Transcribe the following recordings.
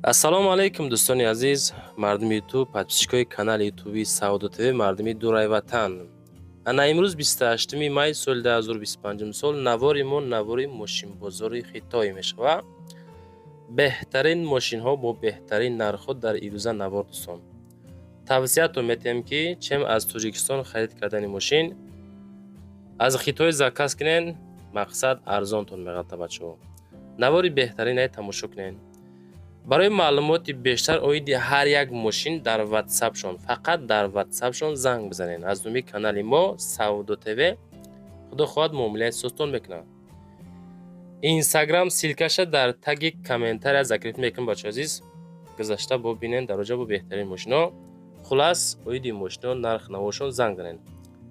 ассалому алайкум дӯстони азиз, мардуми ютуб, подписчикои канали ютуби Сауду ТВ, мардуми дурай ватан. Ана имрӯз 28 май соли 2025 сол навори мо навори мошинбозори Хитой мешавад. Беҳтарин мошинҳо бо беҳтарин нархҳо дар ирӯза навор дӯстон. Тавсиятон метиҳем ки чем аз Тоҷикистон харид кардани мошин аз Хитой заказ кунен, мақсад арзонтон меғалта бачаҳо. Навори беҳтаринай тамошо кунен. барои маълумоти бештар оиди ҳар як мошин дар ватсапшон, фақат дар ватсапшон занг бизанед. аз номи канали мо Сауду ТВ худо хоҳад муомилаи сӯзтон мекунад. инстаграм силкаша дар таги комментария закрит мекунем. бачаҳои азиз, гузашта бобинен дар оҷа бо беҳтарин мошинҳо. хулас оиди мошинҳо, нарх навошон занг занед.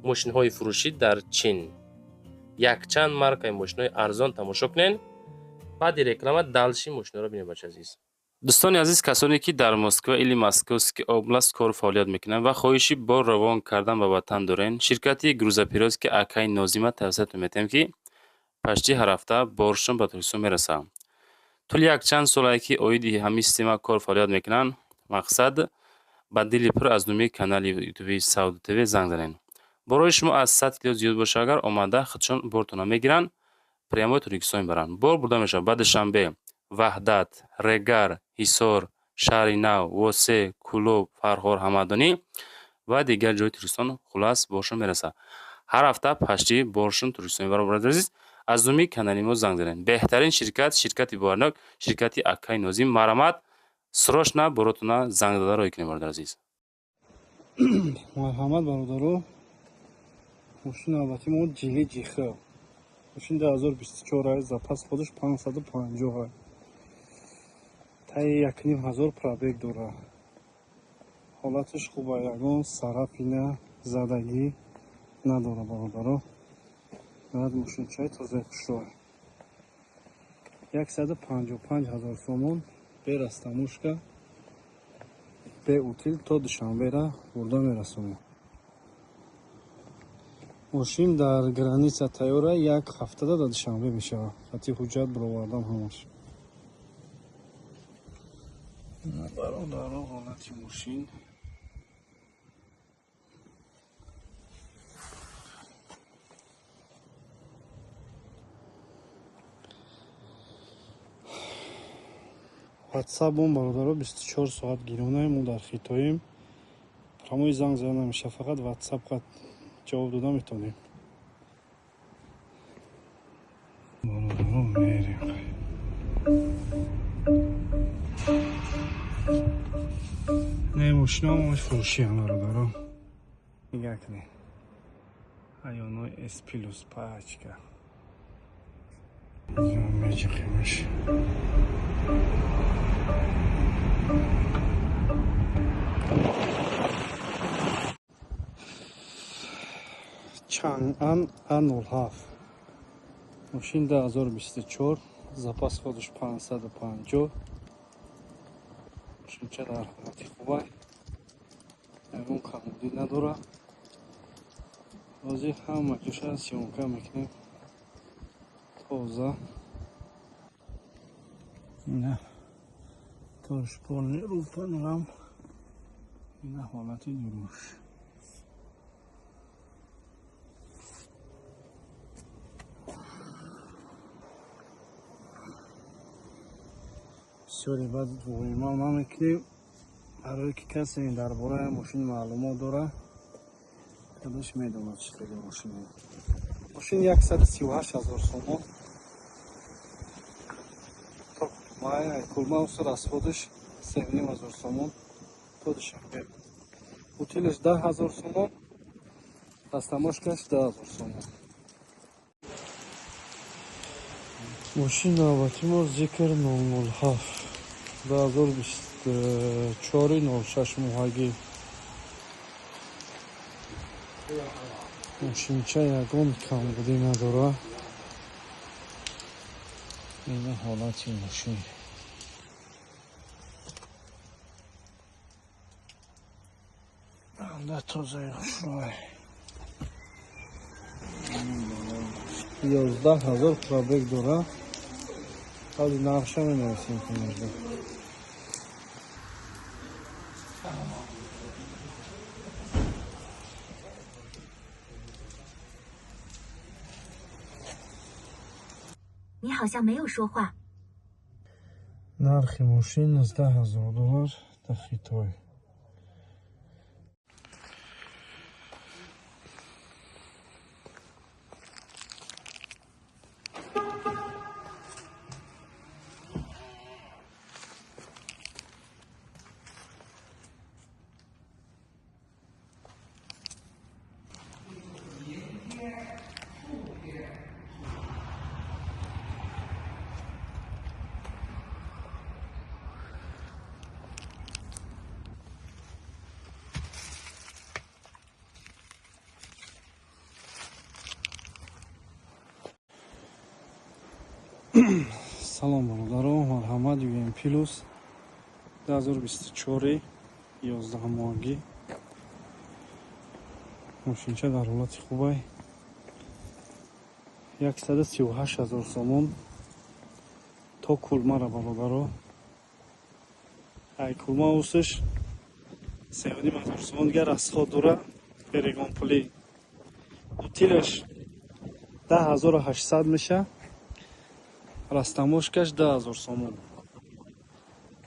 мошинҳои фурӯшӣ дар чин, якчанд маркаи мошинҳои арзон тамошо кунен. баъди реклама далши мошинҳоро бинед. бачаҳои азиз, дӯстони азиз, касоне ки дар Москва или Московский област кор фаъолият мекунанд ва хоҳиши бор равон кардан ба ватан дорен, ширкати грузоперевозки Акаи Нозима тавсиятон метиҳем ки пашти ҳар ҳафта боршон ба Тоҷикистон мерасад. тӯли якчанд солае ки оиди ҳамин система кор фаъолият мекунанд. мақсад ба дили пур аз номи канали ютуби Сауду ТВ занг занед. борои шумо аз 100 кило зиёд боша, агар омада худшон бортона мегиранд, прямои Тоҷикистон мебаранд. бор бурда мешавад ба Душанбе, Ваҳдат, Регар, Ҳисор, Шаҳри Нав, Восе, Кӯлоб, Фарҳор, Ҳамадонӣ ва дигар ҷои Тоҷикистон хулас боршон мерасад. ҳар ҳафта пашти боршон Тоҷикистон мебарад. борадар азиз, аз номи канали мо занг занед. беҳтарин ширкат, ширкати боварнок, ширкати Акаи Нозим. марамат срочно боротона занг дада роҳӣ кунед. борадар азиз, марҳамат бародаро, мошин албатти мо ҷили ҷиха мошин 2024 запас ходиш 550 таи 1500 пробег дора. ҳолатиш хуба, ягон сарафина задагӣ надора бародаро. наад мошинчаи тозаи хушрӯ 155 000 сомон бе растамошка, бе утил то Душанбера бурда мерасонем. мошин дар граница тайёра як ҳафтада дар Душанбе мешавад. хати ҳуҷҷат баровардам ҳамаш. бародаро, ҳолати мошин ватсапон бародаро 24 соат гиронаем. мо дар Хитоем. прамои занг зада намеша, фақат ватсапқа ҷавоб дода метавонем. бародаро мерем. не мошинаҳо мош фурӯшиам бародаро. нигоҳ кунед. айёнои S+ пачка. меҷиқимаш. Чанган А07 мошин 2024, запас ходиш 550. мошинча дар ҳолати хуба, ягон камбудӣ надора. ҳозир ҳама ҷоша сёнка мекунем. тоза ина торшпони рӯпанам, ина ҳолати дурмуш. бисёре баъд воимал намекунем. барое ки касе дар бораи мошин маълумот дора, худаш медонад чӣ хели мошин. мошин 138 000 сомон. кулмаус расходиш 3 000 сомон то Душанбе. утилиш 10 000 сомон, растамошкаш 10 000 сомон. мошин албатти мо зикр 007 2024 06 моҳагӣ. мошинча ягон камбудӣ надора. ина ҳолати мошин. анда тозаи хушрӯ 11000 пробег дора. ҳали нақша менависем ки 你好像没有说话。 нархи мошин $12000 дар Хитой. салом бародарон, марҳамат UM Plus 2024 11 моҳагӣ. мошинча дар ҳолати хубай. 138000 сомон то кулмара бародаро. ай кулма усиш 3500 сомон дигар расход дора. перегон пули утилаш 10800 меша. растамошкаш 2000 сомон.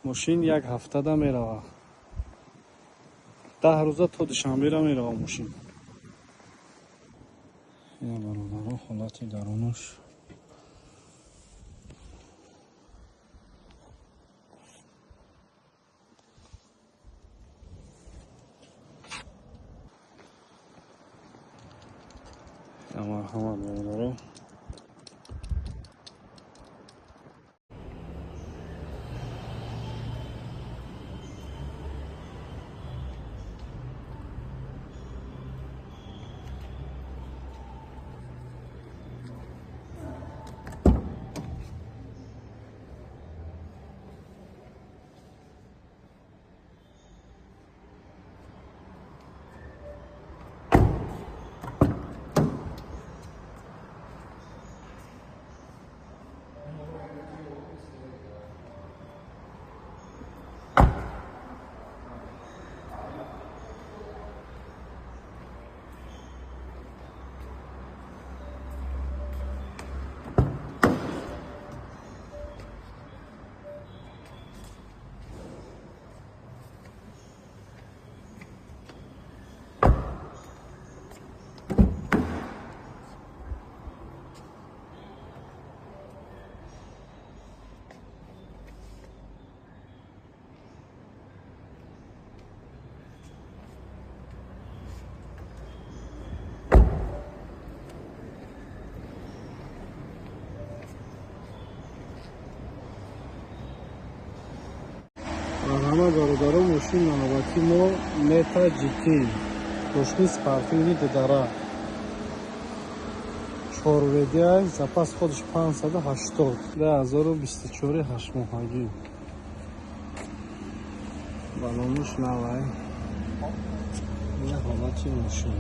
мошин як ҳафтада мерава. 10 рӯза то душанбера мерава мошин. ина бародаро ҳолати дарунаш. ина марҳамат бародаро. Марҳамат бародаро, мошин навбати мо Meta GT. Рӯшни спаркинги дидара. 4WD, запас ходиш 580. 2024 8 моҳагӣ. балонуш навай. ина ҳолати мошин.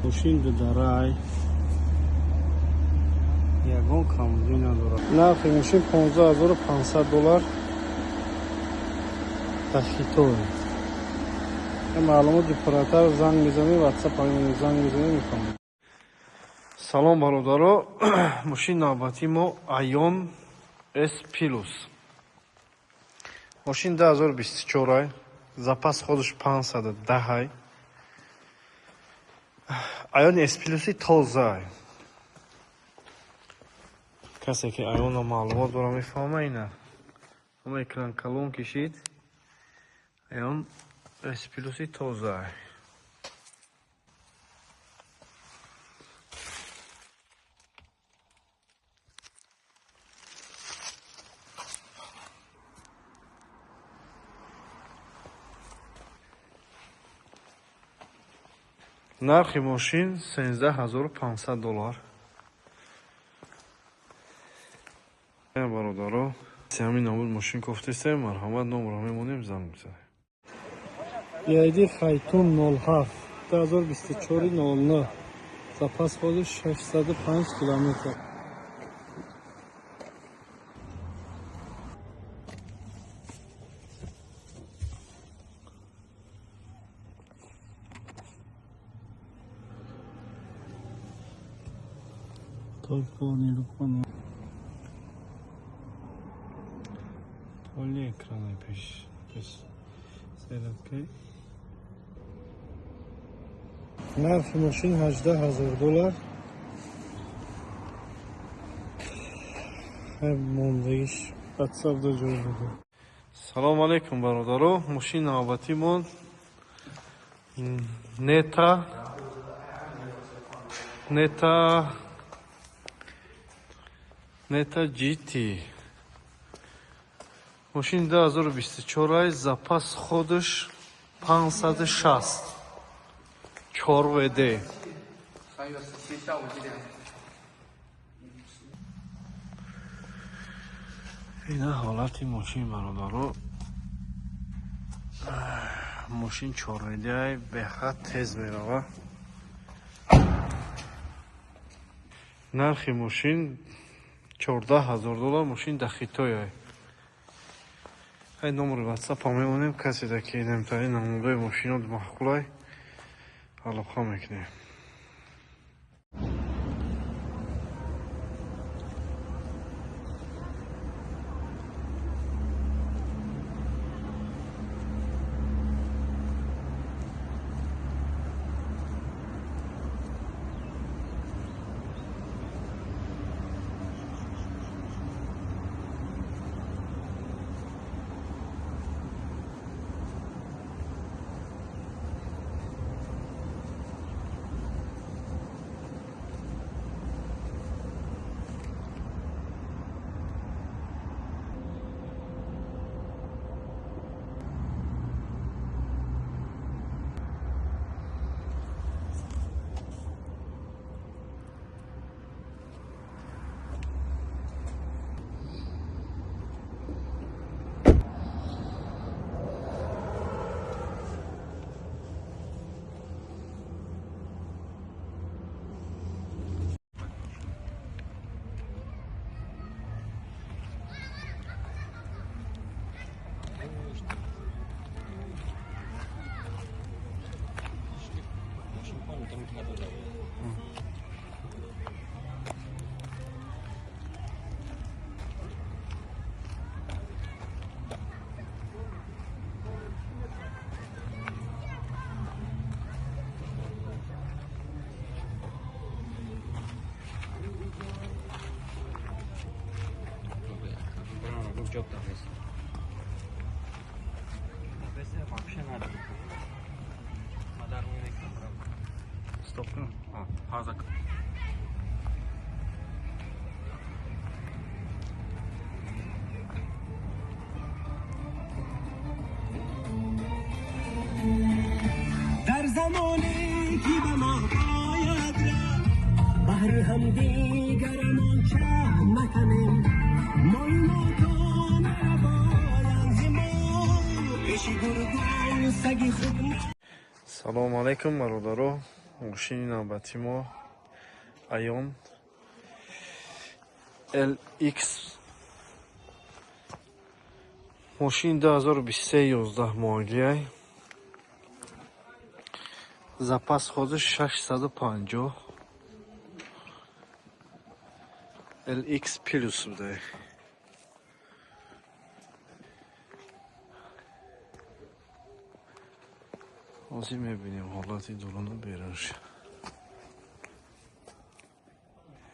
мошин дидарай. ягон камбуди надорад. нархи мошин $15500 дар Хитой. маълумоти пурратар занг мезанем, WhatsApp занг мезанем мефаҳмем. салом бародаро, мошин навбати мо Ion S Plus. мошин 2024 запас ходиш 510. Ion S Plus-и тоза. کسی که ایون و معلومات برای میفهمه اینه. اما اکران کلون کشید. ایون اسپیلوسی تازه. нархи мошин $13500. бародаро, ҳамин номер мошин кофтесем, марҳамат номро мемонем, занг мезанем. BYD Phaeton 07 2024 00. запас ходиш 605 км. Только не понял. Толи экраны пиш. Нархи машин $18,000. Мондагиш WhatsApp-да ҷой буд. Салом алейкум бародаро. Машин навбатимон Neta GT. Машин 2024, запас ходиш 560. 4WD.3月17下午几点？ اینا حالتی ماشین برادارو. ماشین 4WD به خط تیز میروه. نرخ ماشین $14,000. ماشین دخیتوی. ای نمبر واتساپ هم میمونیم کسی دا که نمیتونی نمونده ماشینات محقولای علاقه میکنیم. Стоп. Пауза. در زمانی که به ما باید رفت بهر هم دیگرمان چه نکنیم مایماتان باید زما پیشی گرگان سگی خوب. سلام علیکم برادرو. ماشین نوبتی ما ایون LX ماشین 2023 11 ماهگی. запас خودش 650 LX پلوس بوده. حاضر میبینیم حالتی دورانو بیرونش.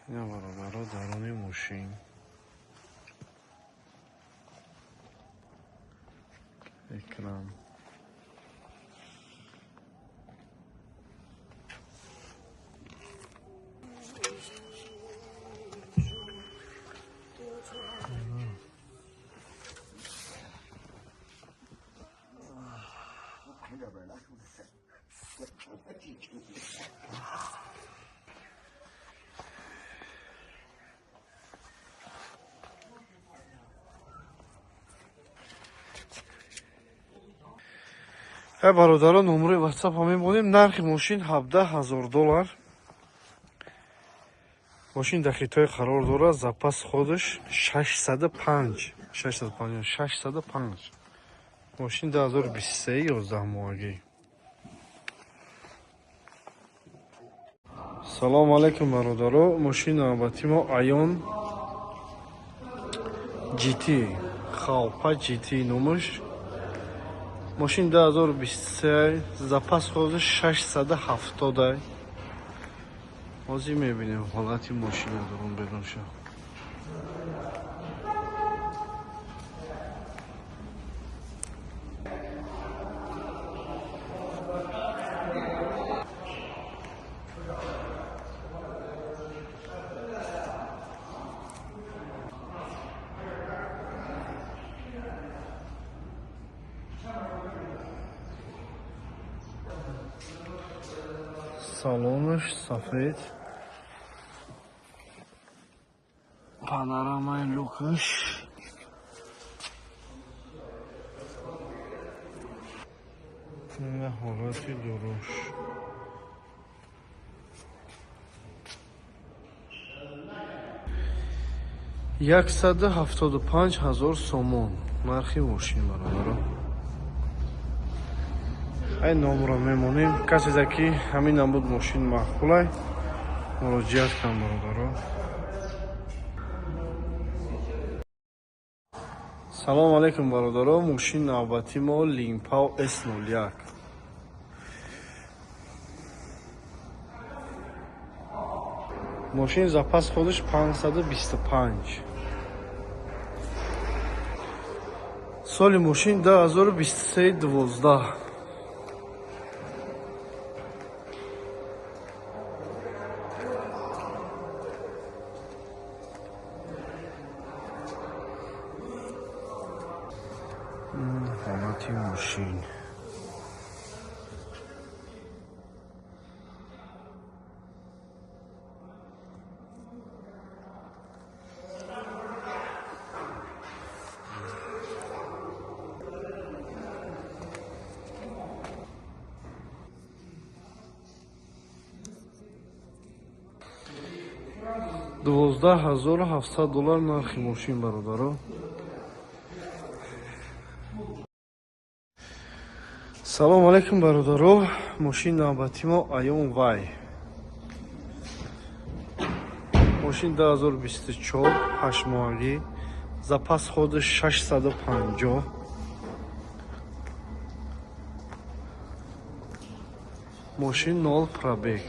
اینا برابرها درونی ماشین اکران برادران نمره واتساپ هم می‌بونیم. نرخ ماشین $17,000. ماشین دخیتای قرار داره. запас خودش 605 ماشین 2023 11 ماهگی. салом алейкум бародаро. Мошини навбати мо Айон GT халпа GT номаш. Мошин 2023 запас ходи 670. ҳозир мебинем ҳолати мошина дурун берун шо. салонаш сафед, панорамаи люкаш, ина ҳолати дуруш. яксаду 75,000 сомон нархи мошин бародаро. ай номро мемонем. Касезе ки ҳамин намуд мошин махбулай муроҷиат кан бародаро. салом алейкум бародаро. мошин навбати мо Линпау S01. мошин запас ходиш 525. соли мошин 2023-12. ҳолати мошин. $12,700 нархи мошин бародаро. салом алейкум бародаро. мошин навбати мо Айон Вай. мошин 2024 8моҳагӣ. запас ходи 650. мошин 0 пробег.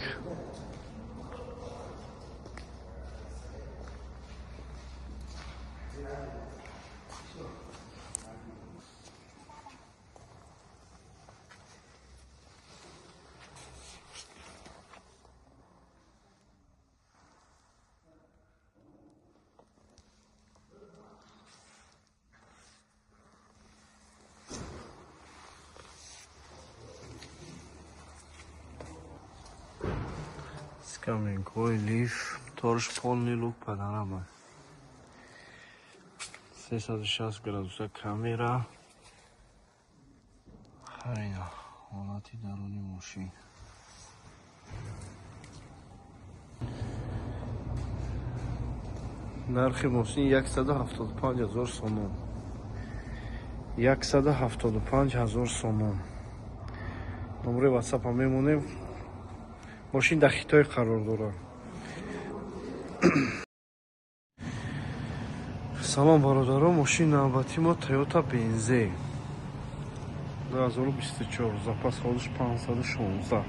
скаминкои лиф, торш полный лук панорама, 360 градуса камера. ҳайна ҳолати даруни мошин. нархи мошин 175,000 сомон. 175,000 сомон. номери ватсапа мемонем. мошин дар Хитой қарор дорад. салом бародаро. мошин навбати мо Toyota Benz 2024. запас ходиш 516.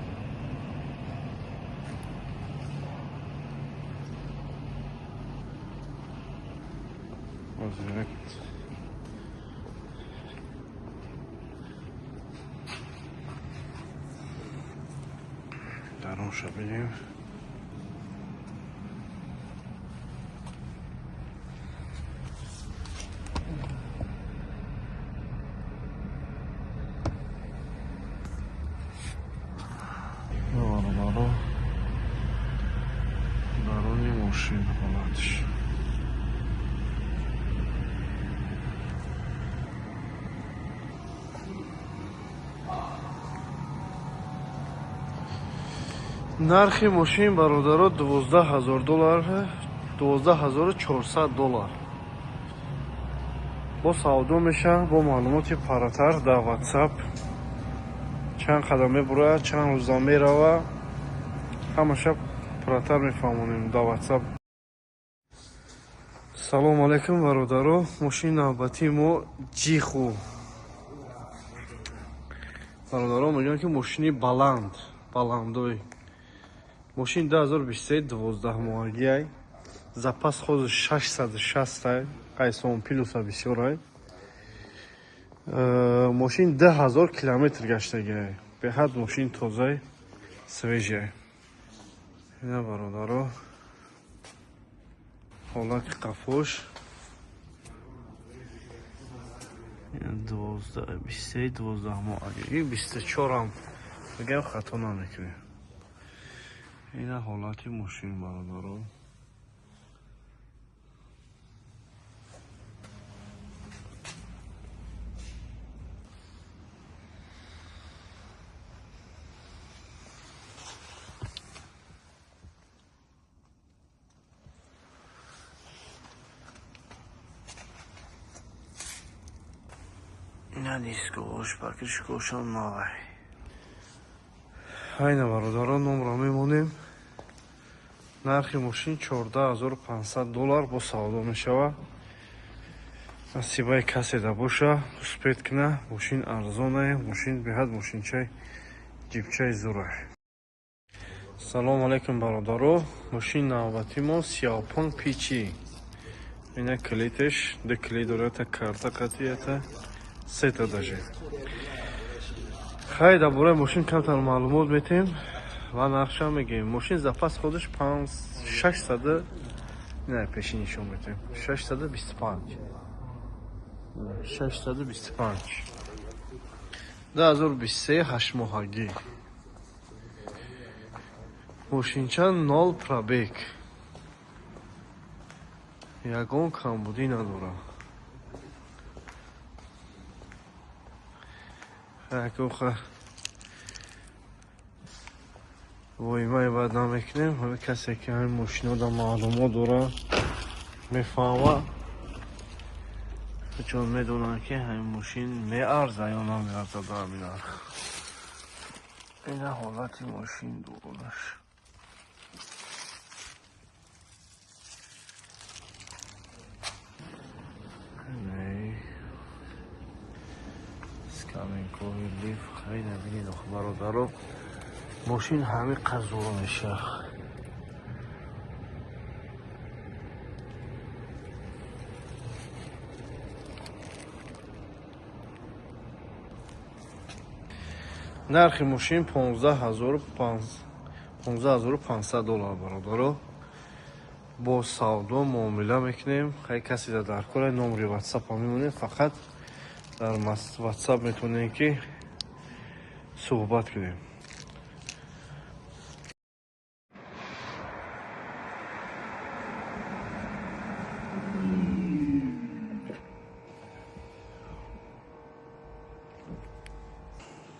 дарунша бинем. даруни мошин ҳолатиш. нархи мошин бародаро $12,000, $12,400. бо савдо меша. бо маълумоти паратар дар ватсап чанд қадам мебурад, чанд рӯза мерава, ҳамаша пурратар мефаҳмонем дар WhatsApp. Салому алайкум бародаро. Мошини навбатии мо ҷиху. Бародаро мегӯянд ки мошини баландой. Мошини 2023 12 моҳагиай. Запас хози 660 айсон плюса бисёрай. Мошини 10,000 километр гаштагиай. Беҳад мошини тозаи свежай. Ина бародаро ҳолати қафош 12 моҳагӣ 24 ам бигам хато намекунем. Ина ҳолати мошин бародаро. Ина дискош, покришкошам новай. Айна бародарон, номро мемонем. Нархи мошин $14,500 бо савдо мешавад. Насибаи каседа боша, успед кина. Мошин арзонае, мошин беҳад мошинчаи ҷибчаи зурай. Салому алайкум бародаро. Мошин навбати мо Xiaopeng PC. Ина клитеш, де клит дорад, та карта қатията. Сета даже. Хай дар бораи мошин камтар маълумот метем ва нархша мегем. Мошин запас ходиш 600, не пеши нишон метем. 625. 625. 2023 8 моҳагӣ. Мошинча 0 пробег. Ягон камбудӣ надорад. Якоха воимаи баъд намекунем. Ҳама касе ки ҳамин мошинода маълумот дорад мефаҳмад, чун медонад ки ҳамин мошин меарза ё намеарза дар ҳамин нарх. Ина ҳолати мошин дугонаш. Каменкови лиф хай набинед бародаро. Мошин ҳами қазуро мешав. нархи мошин $15,500 бародаро. бо савдо муомила мекунем. хай каси дар кора номри WhatsApp мемонем. фақат дар WhatsApp метавонем ки суҳбат кунем.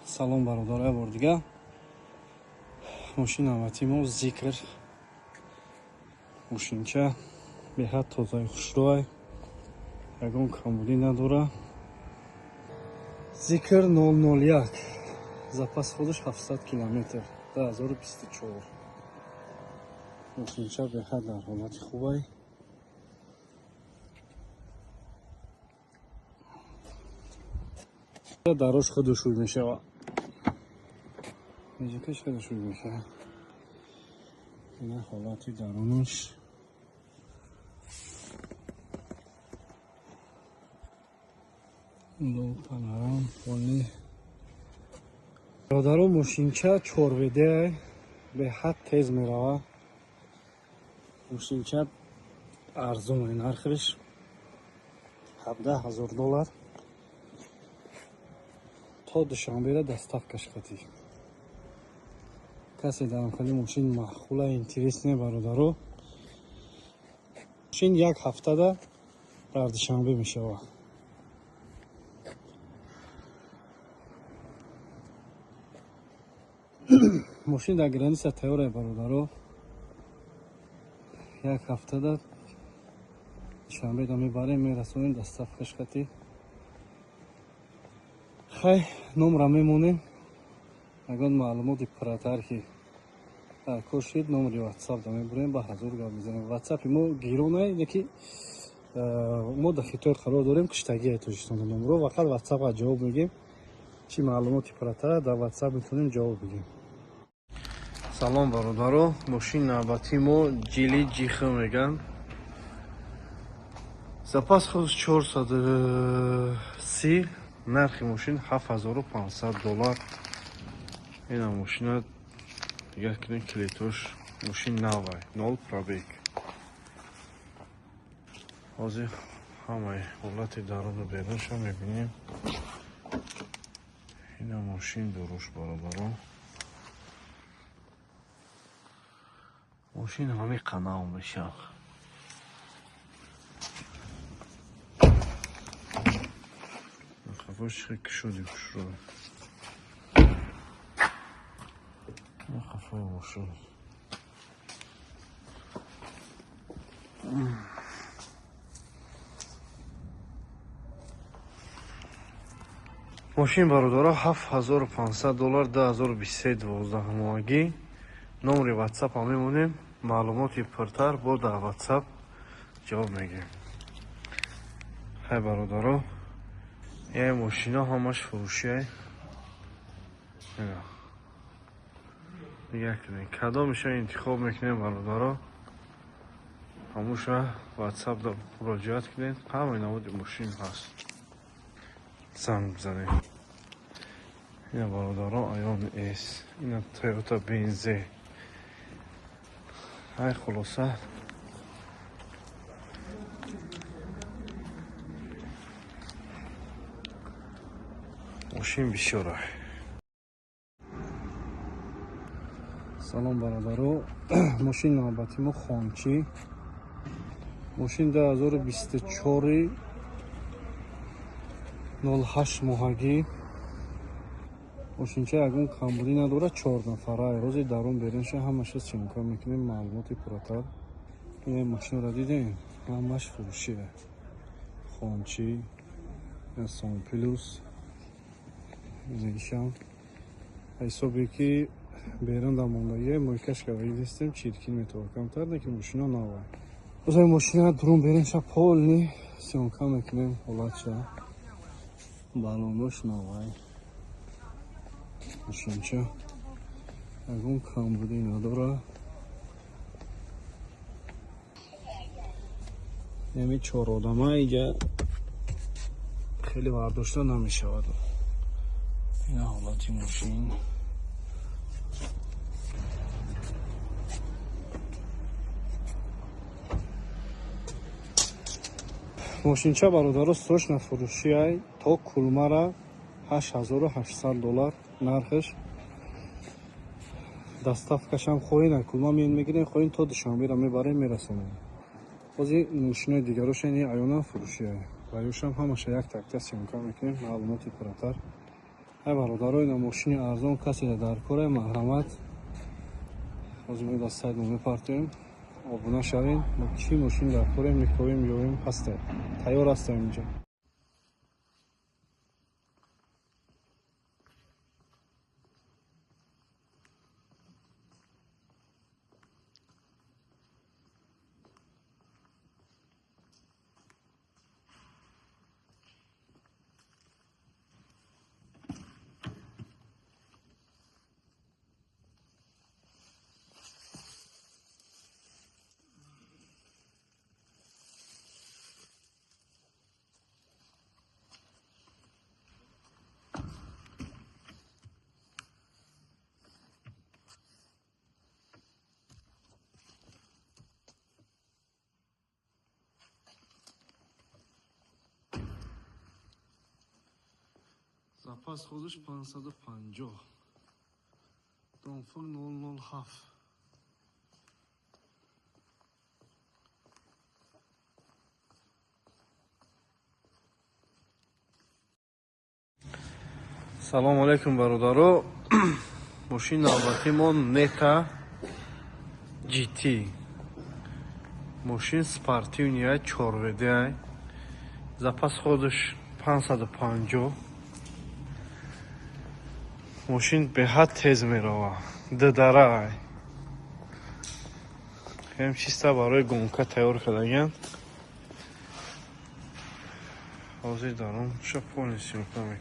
Салом бародаро, я бор дига. Мошин навбати мо Zikr. Мошинча беҳад тозаи хушрӯй. Ягон камбудӣ надорад. Zikr 001. Запас ходиш 700 километр. 2024. Мошинча беҳад дар ҳолати хубай. Дарош ходушуй мешавад. Меҷакаш ходушуй мешавад. Ина ҳолати дарунаш. Ло панорам полни. Бародаро, мошинча 4WD беҳад тез меравад. Мошинча арзоне, нархиш $17,000. то душанбера доставкаш қатӣ. касе дар амхали мошин маъқула интересне бародаро. мошин 1 ҳафтада дар душанбе мешавад. мошин дар граница тайёре бародаро. 1 ҳафтада душанбеда мебарем, мерасонем доставкаш қатӣ. хай номра мемонем. ягон маълумоти пурратар ки кушид номери ватсап да мебурем ба ҳазур гап мезанем. Ватсапи мо гиронае, яки мо дар хитоят қарор дорем киштагие Тоҷикистон номро фақат ватсапа ҷавоб мегем. Чи маълумоти пурратар дар ватсап метавонем ҷавоб бидем. Салом бародаро, мошини навбатии мо ҷили ҷих меган. Запас худ 430, нархи мошин $7500. Ина мошина дигар кунем клетош, мошин навай, 0 пробег. ҳозир ҳамаи ҳолати даруну беруншо мебинем. ина мошин дуруш бародаро. мошин ҳами қанав мешав. Хафоши кушуди кушро. Хафой мошин. мошин бародаро $7500, $2023 моҳагӣ. номери ватсапа мемонем. маълумоти пуртар бо дар ватсап ҷавоб мегем. ҳай бародаро, яе мошино ҳамаш фурӯшие. дигар кунем кадомеша интихоб мекунем бародаро. ҳамуша ватсап да муроҷиат кунем. ҳамаи наводи мошин ҳаст. занг бизанем. ина бародаро Ion S, ина Toyota Benz. ҳай хулоса мошин бисёрай. салом бародаро, мошини навбати мо Хончи. мошин 2024 08 моҳагӣ. мошинча ягон камбудӣ надорад, 4 нафара. рози дарун берунша ҳамаша симкор мекунем, маълумоти пурратар. ин мошинро дидем, ҳамаш фурӯшие. Хончи, Сон плюс, нишан. ҳисобе ки берун дар мондагие мойкашка ваидистем, чиркин метавон камтар, лекин мошино навай. озаи мошина дурун берунша полни сиёнка мекунем, ҳолатша. балонош навай. мошинча ягон камбудӣ надорад. ями 4 одама иҷа хеле бардошта намешавад. ина ҳолати мошин. мошинча бародаро срочна фурӯшиай то кулмара $8800 нархш. доставкашам хоҳем кулма мегирем, хоҳем то душанбера мебарем, мерасонем. ҳозир мошинои дигарошен аёнан фурӯшиай. барояшам ҳамаша як такта сиёнка мекунем, маълумоти пурратар. ҳай бародаро, ина мошини арзон касе дар кора марҳамат. ҳозир мо дар сайт мо мепартоем. обуна шавем. мо чӣ мошин дар кора мехоҳем ёем ҳастем. тайёр ҳастем инҷа. запас худаш 550. донфур 007. салому алейкум бародаро. мошини навбатимон Neta GT. мошин спортивния 4WD. запас худаш 550. мошин беҳад тез мерава. ддара هم چیستا برای گونکا تیار کردن. حاضر دارم شو پولنسی میکنم.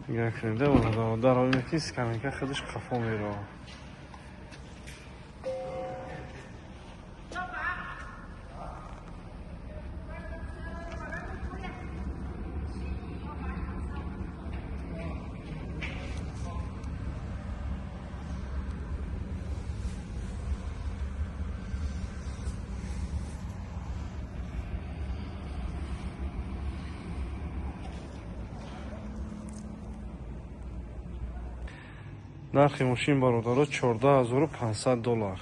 نگاه کنید در آن میکیست که خودش خفا میره. нархи мошин бародаро $14,500.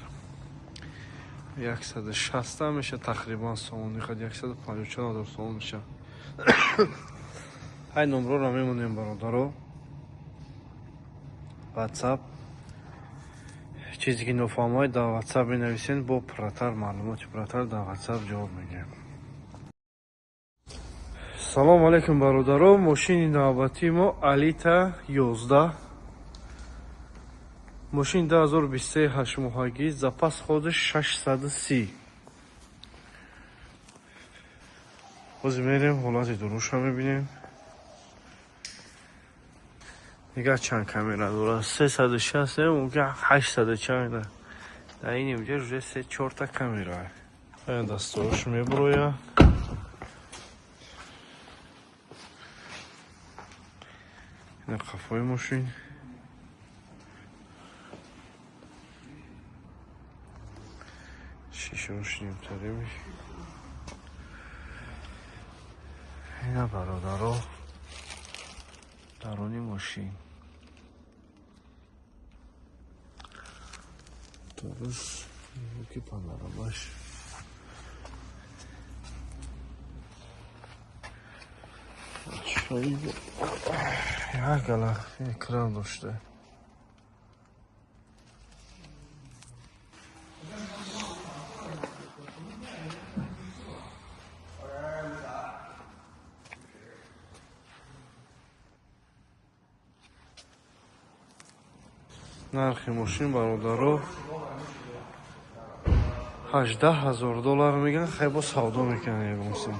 160 меша тақрибан сомон, хад 154 сомон меша. ҳай номерро мемонем бародаро. WhatsApp чизе ки нофаҳмоед дар WhatsApp менависен, бо пурратар маълумоти пурратар дар WhatsApp ҷавоб мегирем. салому алайкум бародаро, мошини навбатии мо Alita 11. ماشین 2023 8 ماهگی، запас خودش 630. باز میریم حالت دروش هم میبینیم. نگاه چند کامera داره، 360 ممکن 800 چند. در این اینجا روی 3-4 تا کامera. این دستاش میبروید. این قفای ماشین. شیشه‌اش نیمتره میشه. اینا برادرها درونی ماشین درست که پانوراماش شاید یک اکران داشته. нархи мошин бародаро $18,000 меган. хай бо савдо мекунем мошин.